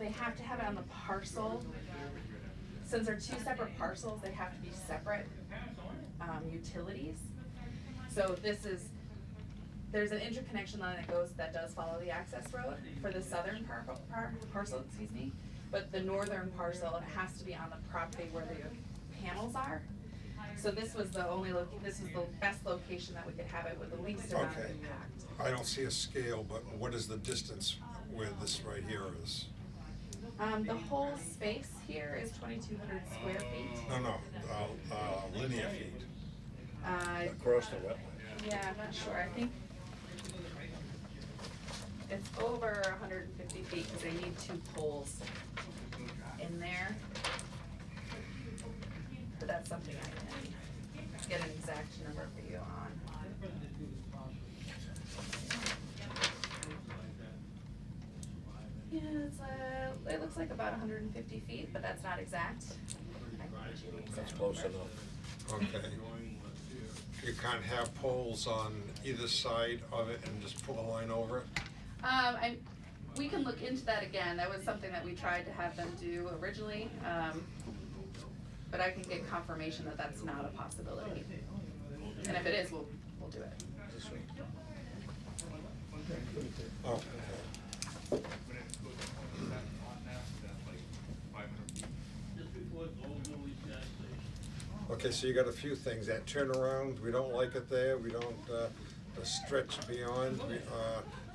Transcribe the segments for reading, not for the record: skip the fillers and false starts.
they have to have it on the parcel. Since they're two separate parcels, they have to be separate utilities. So there's an interconnection line that does follow the access road for the southern parcel, excuse me. But the northern parcel, it has to be on the property where the panels are. So this was the best location that we could have it with the least amount of impact. I don't see a scale, but what is the distance where this right here is? The whole space here is 2,200 square feet. No, linear feet. Across the wetland. Yeah, I'm not sure. I think it's over 150 feet because they need 2 poles in there. But that's something I can get an exact number for you on. Yeah, it looks like about 150 feet, but that's not exact. I can get you the exact That's close number. enough. Okay. You can't have poles on either side of it and just pull a line over it? We can look into that again. That was something that we tried to have them do originally. But I can get confirmation that that's not a possibility. And if it is, we'll do it. This way. Oh, okay. Okay, so you got a few things. That turnaround, we don't like it there. We don't stretch beyond.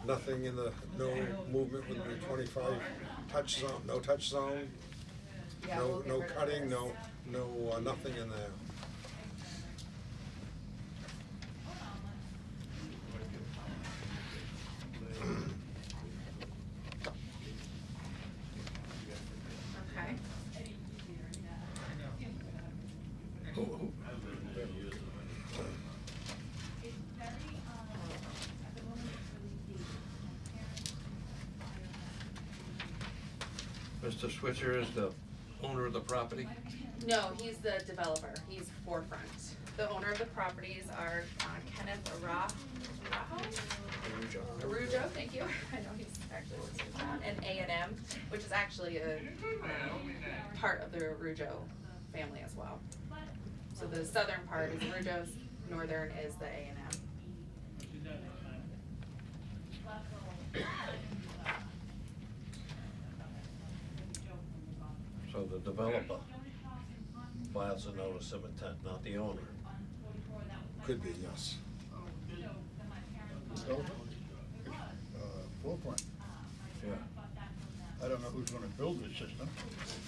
Nothing in no movement within the 25 touch zone, no touch zone. Yeah, we'll get No rid of cutting, this. nothing in there. Okay. Mr. Switzer is the owner of the property? No, he's the developer. He's Forefront. The owner of the properties are Kenneth Arujo, thank you. I know he's actually lives in town, and A&M, which is actually a part of the Arujo family as well. So the southern part is Arujo's, northern is the A&M. So the developer files a notice of intent, not the owner. Could be, yes. Forefront. Yeah. I don't know who's gonna build this system.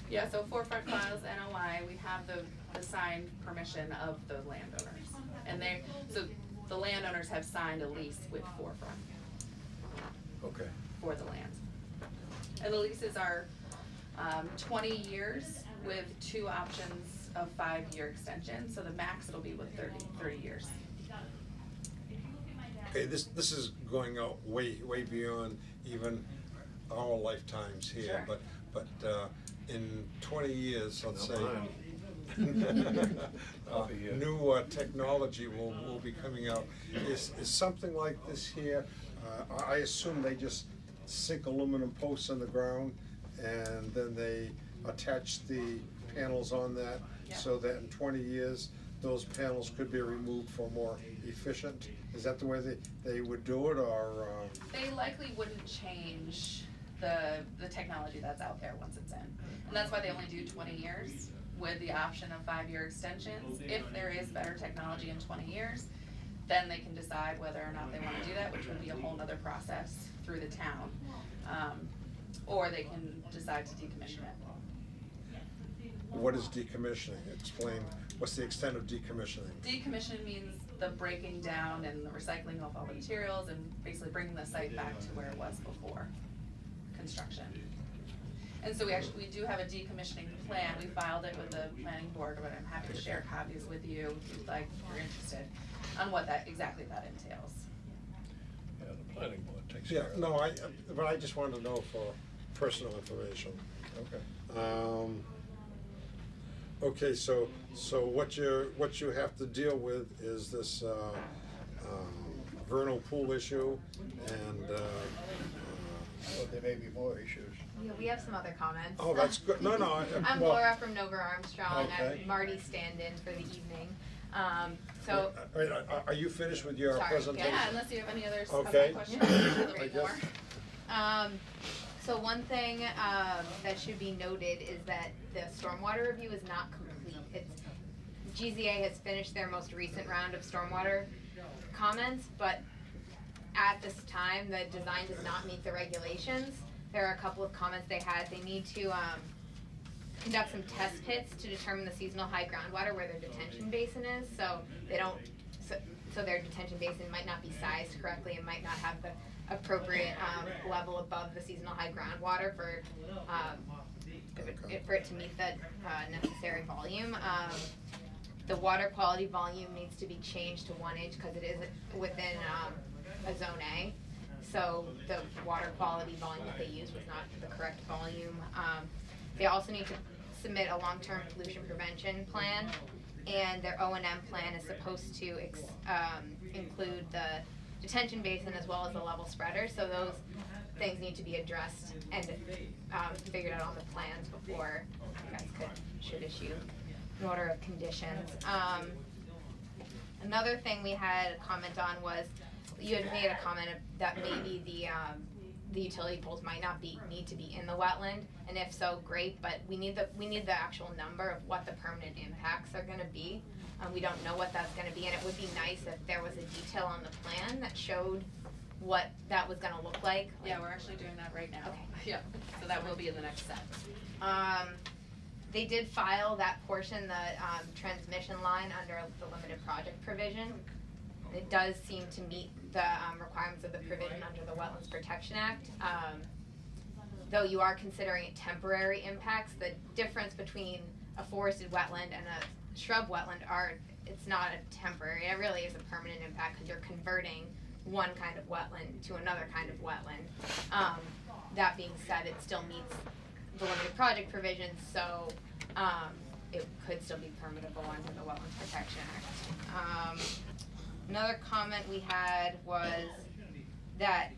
Yeah, so Forefront files NOI, we have the signed permission of the landowners. And so the landowners have signed a lease with Forefront Okay. for the land. And the leases are 20 years with 2 options of 5-year extension. So the max it'll be with 30 years. Okay, this is going out way beyond even our lifetimes here. Sure. But in 20 years, let's Not say, mine. I'll be here. new technology will be coming out. Is something like this here? I assume they just sink aluminum posts in the ground and then they attach the panels on that, Yeah. so that in 20 years those panels could be removed for more efficient. Is that the way they would do it, or? They likely wouldn't change the technology that's out there once it's in. And that's why they only do 20 years with the option of 5-year extensions. If there is better technology in 20 years, then they can decide whether or not they want to do that, which would be a whole nother process through the town. Or they can decide to decommission it. What is decommissioning? Explain, what's the extent of decommissioning? Decommission means the breaking down and the recycling of all the materials and basically bringing the site back to where it was before construction. And so we do have a decommissioning plan. We filed it with the planning board, but I'm happy to share copies with you if you'd like, if you're interested, on what exactly that entails. Yeah, the planning board takes care Yeah, of it. no, but I just wanted to know for personal information. Okay. Okay, so what you have to deal with is this vernal pool issue and So there may be more issues. Yeah, we have some other comments. Oh, that's good. No, no, I'm well- Laura from Nova Armstrong. Okay. I'm Marty's stand-in for the evening. So, Are you finished with your Sorry, presentation? Yeah, unless you have any other Okay. questions, there's I three guess- more. so one thing that should be noted is that the stormwater review is not complete. It's GZA has finished their most recent round of stormwater comments, but at this time, the design does not meet the regulations. There are a couple of comments they had. They need to conduct some test pits to determine the seasonal high groundwater where their detention basin is, so they don't, so their detention basin might not be sized correctly and might not have the appropriate level above the seasonal high groundwater for it to meet the necessary volume. The water quality volume needs to be changed to 1 inch because it is within a zone A. So the water quality volume that they used was not the correct volume. They also need to submit a long-term pollution prevention plan, and their O&M plan is supposed to include the detention basin as well as the level spreader. So those things need to be addressed and figured out on the plans before you guys should issue an order of conditions. Another thing we had a comment on was, you had made a comment that maybe the utility poles might not need to be in the wetland, and if so, great, but we need the actual number of what the permanent impacts are gonna be. We don't know what that's gonna be, and it would be nice if there was a detail on the plan that showed what that was gonna look like. Yeah, we're actually doing that right now. Okay. Yeah, so that will be in the next step. They did file that portion, the transmission line, under the limited project provision. It does seem to meet the requirements of the provision under the Wetlands Protection Act. Though you are considering it temporary impacts, the difference between a forested wetland and a shrub wetland it's not a temporary, it really is a permanent impact because you're converting one kind of wetland to another kind of wetland. That being said, it still meets the limited project provisions, so it could still be permittable under the Wetlands Protection Act. Another comment we had was that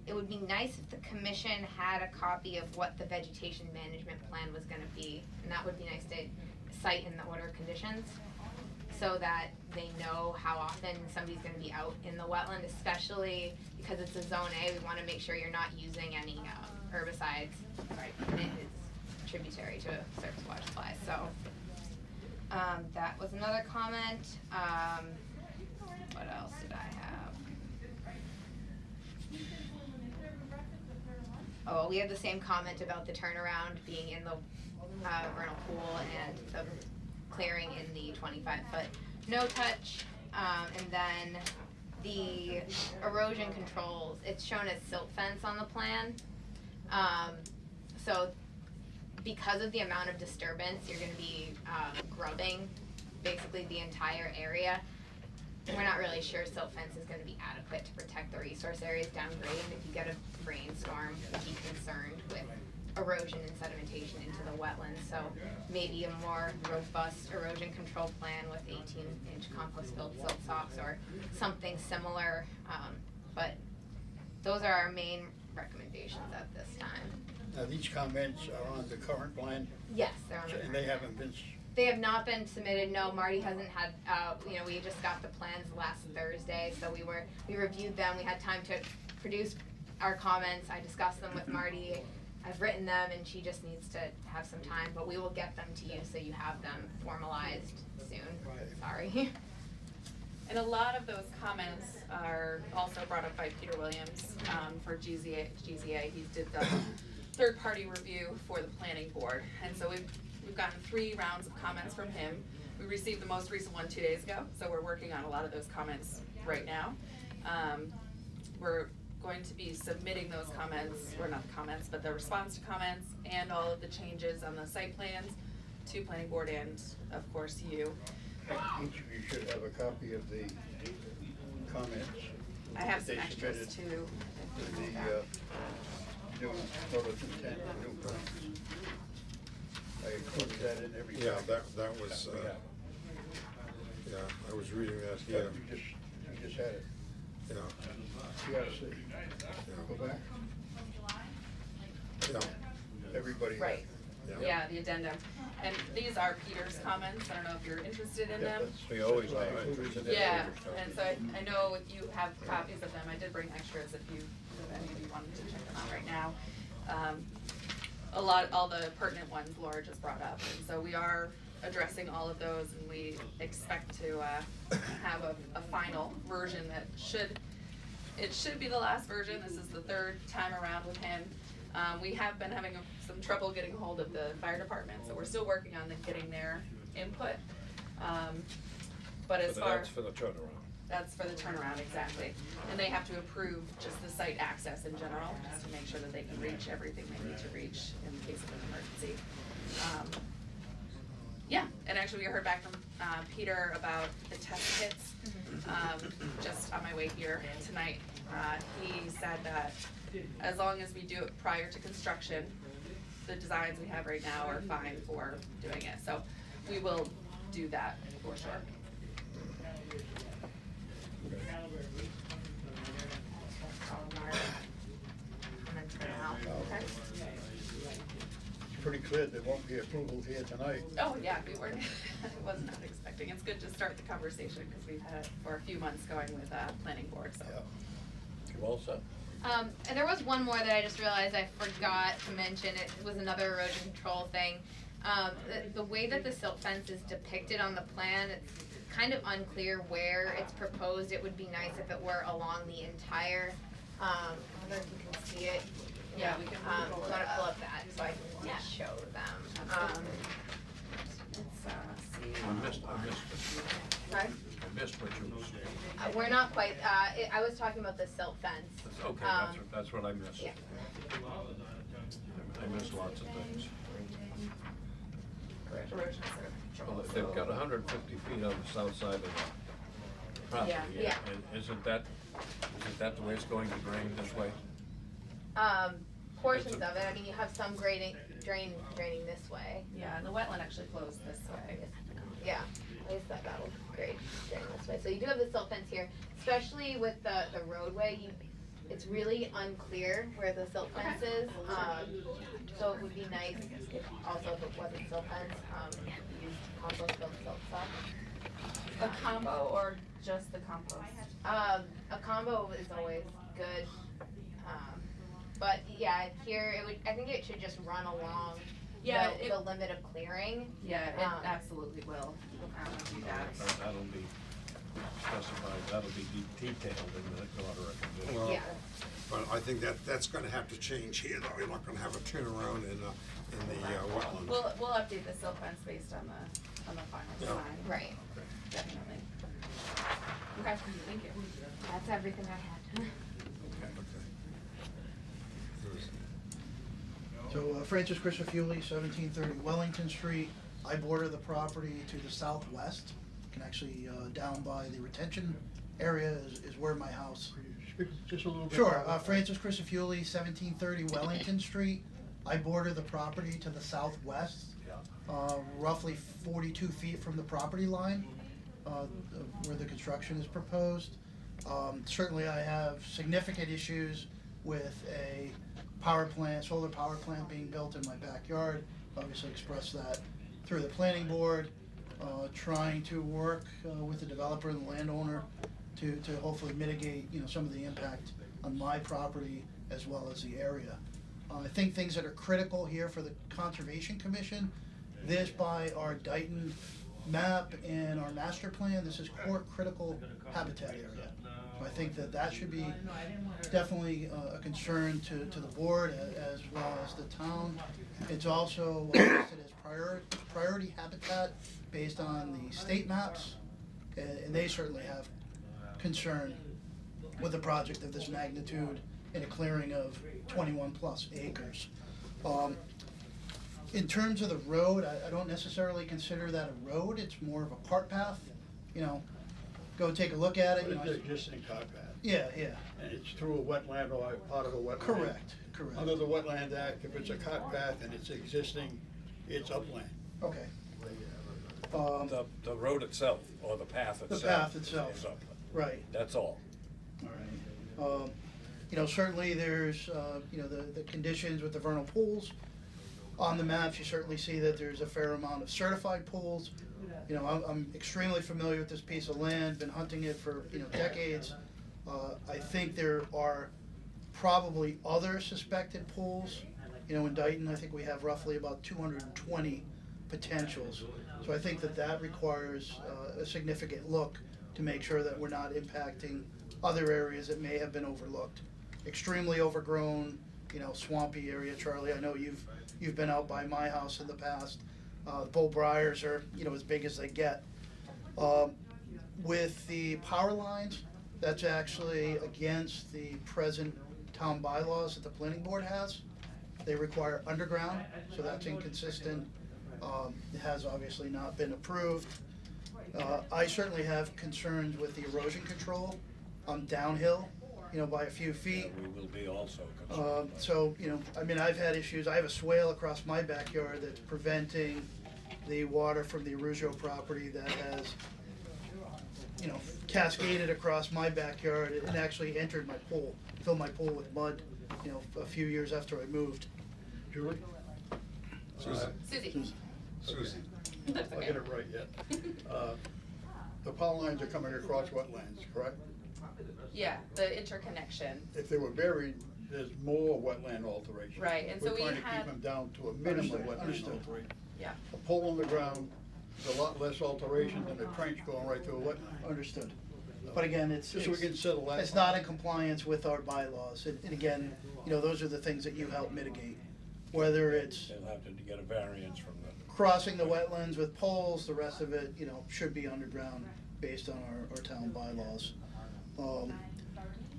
it would be nice if the commission had a copy of what the vegetation management plan was gonna be, and that would be nice to cite in the order of conditions, so that they know how often somebody's gonna be out in the wetland, especially because it's a zone A. We wanna make sure you're not using any herbicides, right, and it is tributary to a surface water supply, so that was another comment. What else did I have? Oh, we had the same comment about the turnaround being in the vernal pool and the clearing in the 25-foot no-touch. And then the erosion controls, it's shown as silt fence on the plan. So because of the amount of disturbance, you're gonna be grubbing basically the entire area. We're not really sure silt fence is gonna be adequate to protect the resource areas downgrade, and if you get a rainstorm, we'd be concerned with erosion and sedimentation into the wetlands. So maybe a more robust erosion control plan with 18-inch compost-filled silt socks or something similar. But those are our main recommendations at this time. Now, these comments are on the current plan, Yes, they're on the and they current. haven't been, They have not been submitted, no, Marty hasn't had, we just got the plans last Thursday, so we reviewed them, we had time to produce our comments, I discussed them with Marty, I've written them, and she just needs to have some time, but we will get them to you so you have them formalized soon, sorry. And a lot of those comments are also brought up by Peter Williams for GZA. He did the third-party review for the planning board, and so we've gotten 3 rounds of comments from him. We received the most recent one 2 days ago, so we're working on a lot of those comments right now. We're going to be submitting those comments, or not the comments, but the response to comments and all of the changes on the site plans to planning board and, of course, you. each of you should have a copy of the comments. I have that some they extras submitted too. to the new notice of intent, new plans. I included that in every. Yeah, packet that was, we have. yeah, I was reading that Yeah, here, you just had it. yeah. You gotta see. Go back. Yeah. Everybody has. Right. Yeah. Yeah, the addendum. And these are Peter's comments. I don't know if you're interested in them. We always are interested in Yeah, Peter's stuff. and so I know if you have copies of them, I did bring extras if any of you wanted to check them out right now. All the pertinent ones Laura just brought up, and so we are addressing all of those, and we expect to, have a final version that it should be the last version. This is the third time around with him. We have been having some trouble getting hold of the fire department, so we're still working on getting their input. But as far. That's for the turnaround. That's for the turnaround, exactly. And they have to approve just the site access in general, just to make sure that they can reach everything they need to reach in case of an emergency. Yeah, and actually we heard back from, Peter about the test pits, just on my way here tonight. He said that as long as we do it prior to construction, the designs we have right now are fine for doing it, so we will do that for sure. Comments for now. Okay. It's pretty clear there won't be approval here tonight. Oh, yeah, we weren't, I was not expecting. It's good to start the conversation because we've had it for a few months going with, planning board, so. Yeah. You all set? And there was one more that I just realized I forgot to mention. It was another erosion control thing. The way that the silt fence is depicted on the plan, it's kind of unclear where it's proposed. It would be nice if it were along the entire, I don't know if you can see it. Yeah, we can I'm pull it gonna pull up. up that so I can Yeah. show them. Let's, see. I missed it. Sorry? I missed what you were saying. We're not quite, I was talking about the silt fence. Okay, that's what I missed. Yeah. I missed lots of things. Erosion sort of Well, control. they've got 150 feet on the south side of the property. Yeah. And isn't that the way it's going to drain this way? Portions It's a- of it, I mean, you have some draining this way. Yeah, and the wetland actually flows this way. Yeah, at least that'll grade drain this way. So you do have the silt fence here, especially with the roadway, it's really unclear where the silt fence is. So it would be nice if also if it wasn't silt fence, you use compost built silt stock. A combo or just the compost? A combo is always good. But yeah, here I think it should just run along Yeah, the limit of clearing. Yeah, it Um, absolutely will. Do that. That'll be specified, that'll be detailed in the order of conditions. Well, Yeah. but I think that's gonna have to change here, though. You're not gonna have a turnaround in the wetland. We'll update the silt fence based on the final Yeah. design. Right. Definitely. Okay, thank you. That's everything I had. So Francis Christofiuli, 1730 Wellington Street. I border the property to the southwest. Can actually, down by the retention area is where my house. Speak just a little bit. Sure, Francis Christofiuli, 1730 Wellington Street. I border the property to the southwest, roughly 42 feet from the property line, where the construction is proposed. Certainly I have significant issues with a power plant, solar power plant being built in my backyard. Obviously expressed that through the planning board, trying to work with the developer and the landowner to hopefully mitigate, some of the impact on my property as well as the area. I think things that are critical here for the Conservation Commission, this by our Dayton map and our master plan, this is core critical habitat area. So I think that should be definitely a concern to the board as well as the town. It's also listed as priority habitat based on the state maps, and they certainly have concern with a project of this magnitude in a clearing of 21 plus acres. In terms of the road, I don't necessarily consider that a road, it's more of a cart path, go take a look at it. It's an existing cart path, Yeah, and it's through a wetland or part of a wetland. correct. Under the Wetland Act, if it's a cart path and it's existing, it's upland. Okay. The road itself, or the path The itself. path itself. is upland. Right, That's all. all right. You know, certainly there's, you know, the conditions with the vernal pools. On the maps, you certainly see that there's a fair amount of certified pools. You know, I'm extremely familiar with this piece of land, been hunting it for, you know, decades. I think there are probably other suspected pools. You know, in Dayton, I think we have roughly about 220 potentials. So I think that that requires a significant look to make sure that we're not impacting other areas that may have been overlooked. Extremely overgrown, you know, swampy area, Charlie. I know you've been out by my house in the past. The bull briars are, you know, as big as they get. With the power lines, that's actually against the present town bylaws that the planning board has. They require underground, so that's inconsistent. It has obviously not been approved. I certainly have concerns with the erosion control downhill, you know, by a few feet. We will be also concerned. So, you know, I mean, I've had issues. I have a swale across my backyard that's preventing the water from the Arugio property that has, you know, cascaded across my backyard and actually entered my pool, filled my pool with mud, you know, a few years after I moved. Julie? Susan, Susie. Susie, That's I'll okay. get it right yet. The power lines are coming across wetlands, correct? Yeah, the interconnection. If they were buried, there's more wetland alteration. Right, and so we We're trying to had- keep them down to a minimum Understood, wetland understood. alteration. Yeah. A pole in the ground is a lot less alteration than a trench going right through a wetland. Understood. But again, it's, Just so we can settle that. it's not in compliance with our bylaws. And again, you know, those are the things that you help mitigate. Whether it's They'll have to get a variance from the. crossing the wetlands with poles, the rest of it, you know, should be underground based on our town bylaws.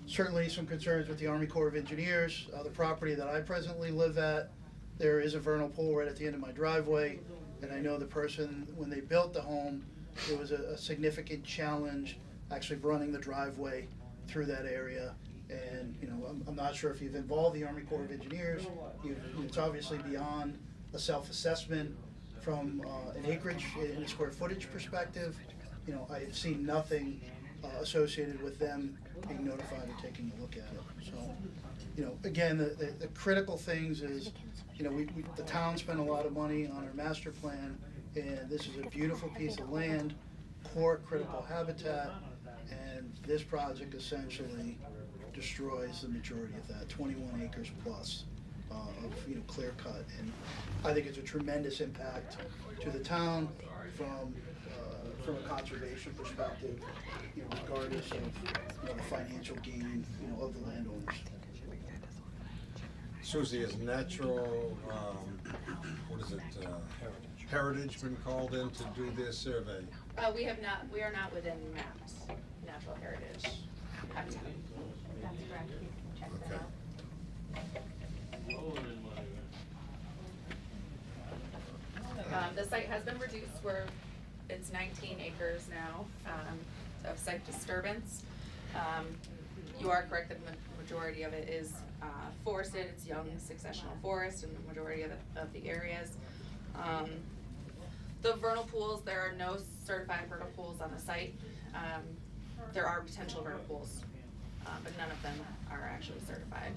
Certainly some concerns with the Army Corps of Engineers. The property that I presently live at, there is a vernal pool right at the end of my driveway. And I know the person, when they built the home, it was a significant challenge actually running the driveway through that area. And, you know, I'm not sure if you've involved the Army Corps of Engineers. It's obviously beyond a self-assessment from an acreage and a square footage perspective. You know, I've seen nothing associated with them being notified or taking a look at it. So, you know, again, the critical things is, you know, the town spent a lot of money on our master plan, and this is a beautiful piece of land, core critical habitat, and this project essentially destroys the majority of that, 21 acres plus of, you know, clear cut. And I think it's a tremendous impact to the town from a conservation perspective, you know, regardless of, you know, the financial gain, you know, of the landowners. Susie, has natural, what is it, Heritage been called in to do their survey? We are not within mapped natural heritage habitat. That's correct. Check that Okay. out. The site has been reduced, it's 19 acres now, of site disturbance. You are correct that the majority of it is forested, it's young successional forest in the majority of the areas. The vernal pools, there are no certified vernal pools on the site. There are potential vernal pools, but none of them are actually certified.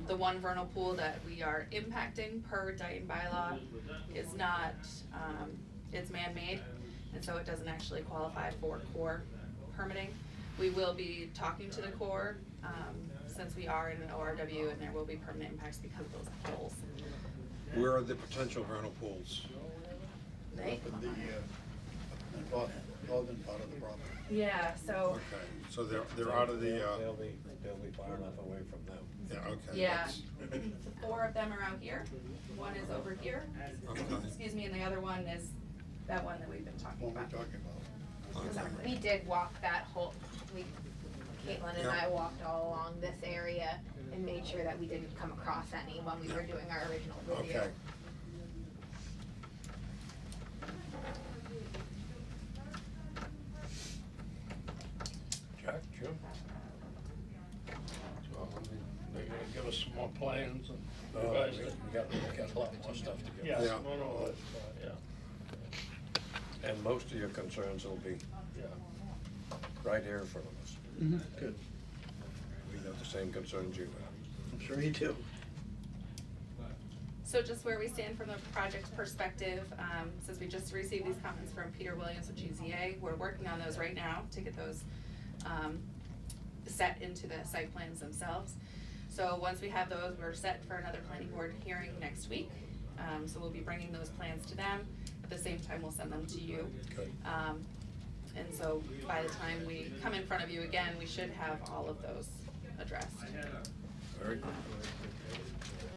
The one vernal pool that we are impacting per Dayton bylaw is not, it's man-made, and so it doesn't actually qualify for Corps permitting. We will be talking to the Corps, since we are in an ORW, and there will be permanent impacts because of those poles. Where are the potential vernal pools? Right? Up in the northern part of the property. Yeah, so, Okay, so they're out of the, They'll be far enough away from them. yeah, okay. yeah, that's- 4 of them are out here, one is over here, Okay. excuse me, and the other one is that one that we've been talking What we're about. talking about. Exactly. We did walk that whole, Caitlin and Yeah. I walked all along this area and made sure that we didn't come across any when we were doing our original review. Okay. Jack, Jim? So, I mean, they're gonna give us some more plans and We revise got, it. we got a lot more stuff to get. Yes, Yeah. no, that's, yeah, And most of your concerns will be yeah. right here in front of us. Good. We got the same concerns you have. I'm sure you do. So just where we stand from the project perspective, since we just received these comments from Peter Williams with GZA, we're working on those right now to get those set into the site plans themselves. So once we have those, we're set for another planning board hearing next week. So we'll be bringing those plans to them. At the same time, we'll send them to you. Okay. And so by the time we come in front of you again, we should have all of those addressed. Very good.